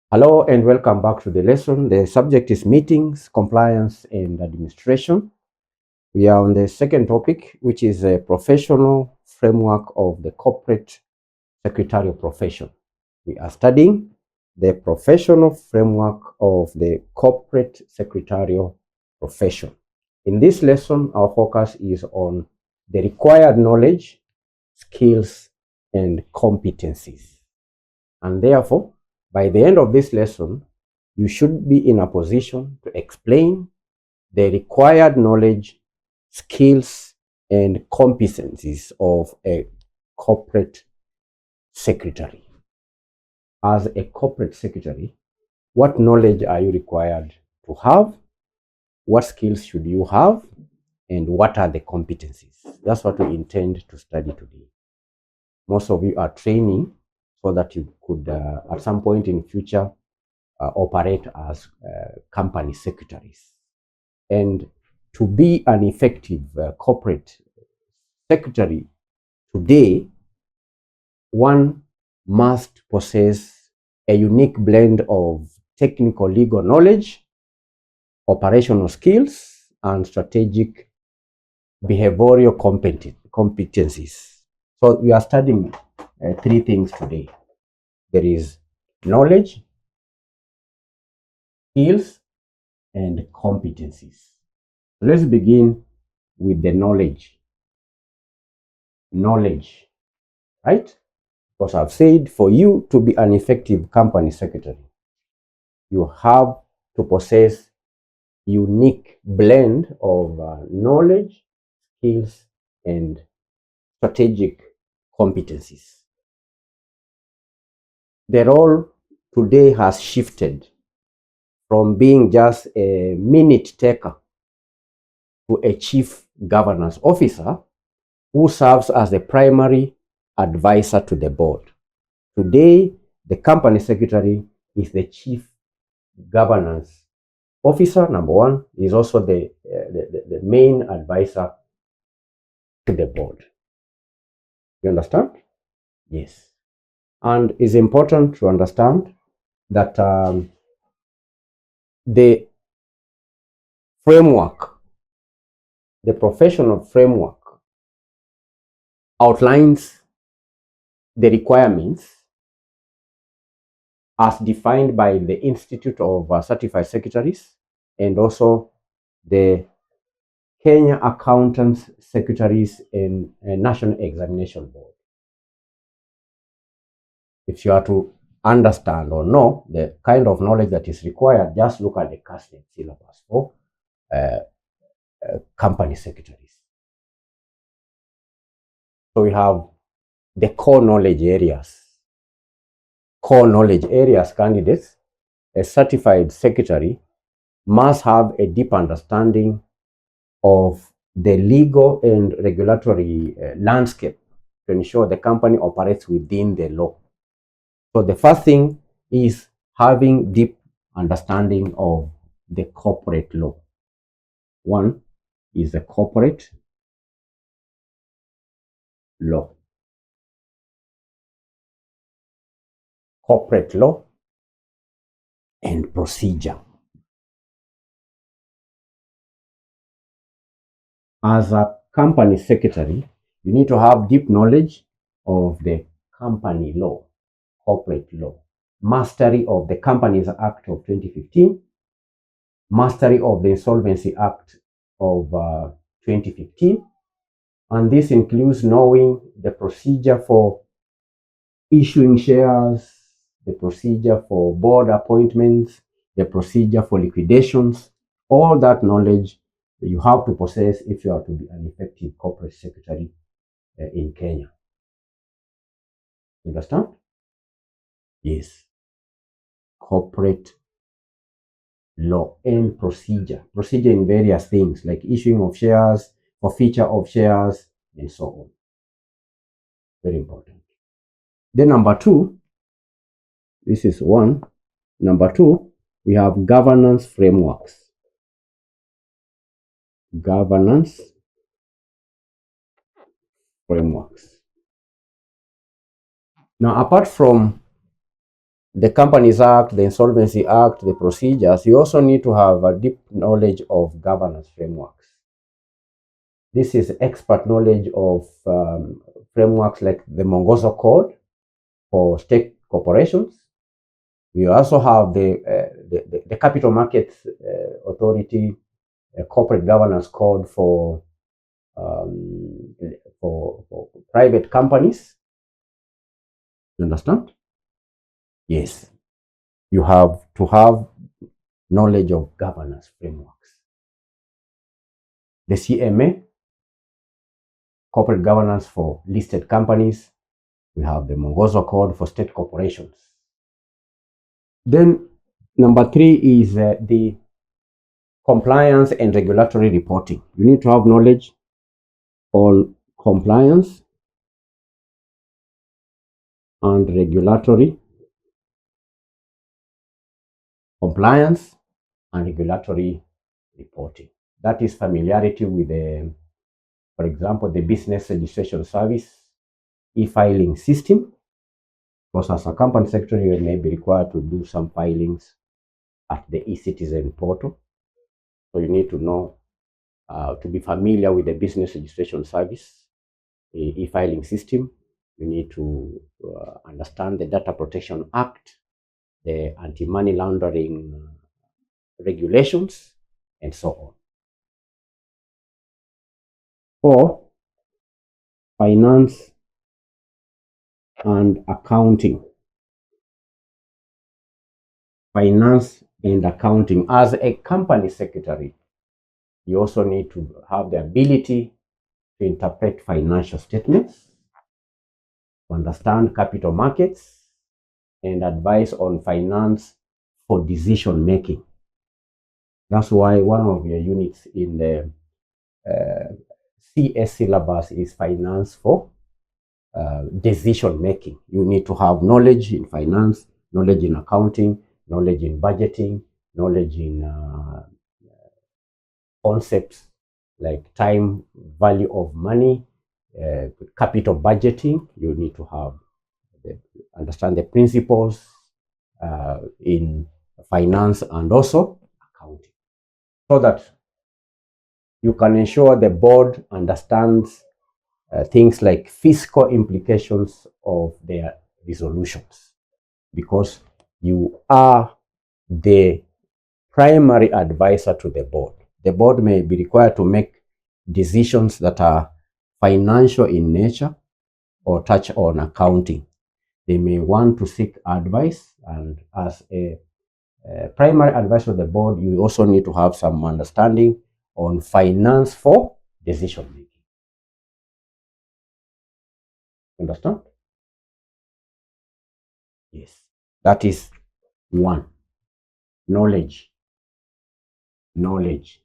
Hello and welcome back to the lesson. The subject is meetings, compliance, and administration. We are on the second topic, which is a professional framework of the corporate secretarial profession. We are studying the professional framework of the corporate secretarial profession. In this lesson, our focus is on the required knowledge, skills, and competencies. And therefore, by the end of this lesson, you should be in a position to explain the required knowledge, skills, and competencies of a corporate secretary. As a corporate secretary, what knowledge are you required to have? What skills should you have? And what are the competencies? That's what we intend to study today. Most of you are training so that you could, at some point in future, operate as company secretaries. And to be an effective corporate secretary today, one must possess a unique blend of technical legal knowledge, operational skills, and strategic behavioral competencies. So we are studying three things today. There is knowledge, skills, and competencies. Let's begin with the knowledge. Knowledge, right? Because I've said for you to be an effective company secretary, you have to possess unique blend of knowledge, skills, and strategic competencies. The role today has shifted from being just a minute taker to a chief governance officer who serves as the primary advisor to the board. Today, the company secretary is the chief governance officer, number one. Is also the main advisor to the board. You understand? Yes. And it's important to understand that the framework, the professional framework, outlines the requirements as defined by the Institute of Certified Secretaries and also the Kenya Accountants Secretaries and National Examination Board. If you are to understand or know the kind of knowledge that is required, just look at the KASNEB syllabus for company secretaries. So we have the core knowledge areas. Core knowledge areas candidates, a certified secretary must have a deep understanding of the legal and regulatory landscape to ensure the company operates within the law. So the first thing is having deep understanding of the corporate law. One is the corporate law. Corporate law and procedure. As a company secretary, you need to have deep knowledge of the company law, corporate law, mastery of the Companies Act of 2015, mastery of the Insolvency Act of 2015, and this includes knowing the procedure for issuing shares, the procedure for board appointments, the procedure for liquidations. All that knowledge you have to possess if you are to be an effective corporate secretary in Kenya. Understand? Yes. Corporate law and procedure. Procedure in various things like issuing of shares, forfeiture of shares, and so on. Very important. Then number two, this is one. Number two, we have governance frameworks. Governance frameworks. Now, apart from the Companies Act, the Insolvency Act, the procedures, you also need to have a deep knowledge of governance frameworks. This is expert knowledge of frameworks like the Mongozo Code for state corporations. We also have the Capital Markets Authority Corporate Governance Code for private companies. You understand? Yes. You have to have knowledge of governance frameworks. The CMA, Corporate Governance for Listed Companies. We have the Mongozo Code for State Corporations. Then number 3 is the compliance and regulatory reporting. You need to have knowledge on compliance and regulatory compliance and regulatory reporting. That is familiarity with the, for example, the business registration service e-filing system. Because as a company secretary, you may be required to do some filings at the e-citizen portal. So you need to know, to be familiar with the business registration service e-filing system. You need to understand the Data Protection Act, the anti-money laundering regulations, and so on. 4, finance and accounting. Finance and accounting. As a company secretary, you also need to have the ability to interpret financial statements, to understand capital markets, and advise on finance for decision making. That's why one of your units in the CS syllabus is finance for decision making. You need to have knowledge in finance, knowledge in accounting, knowledge in budgeting, knowledge in concepts like time value of money, capital budgeting. You need to have understand the principles in finance and also accounting, so that you can ensure the board understands things like fiscal implications of their resolutions, because you are the primary advisor to the board. The board may be required to make decisions that are financial in nature or touch on accounting. They may want to seek advice, and as a primary advisor of the board, you also need to have some understanding on finance for decision making. Understand? Yes. That is 1. Knowledge. Knowledge.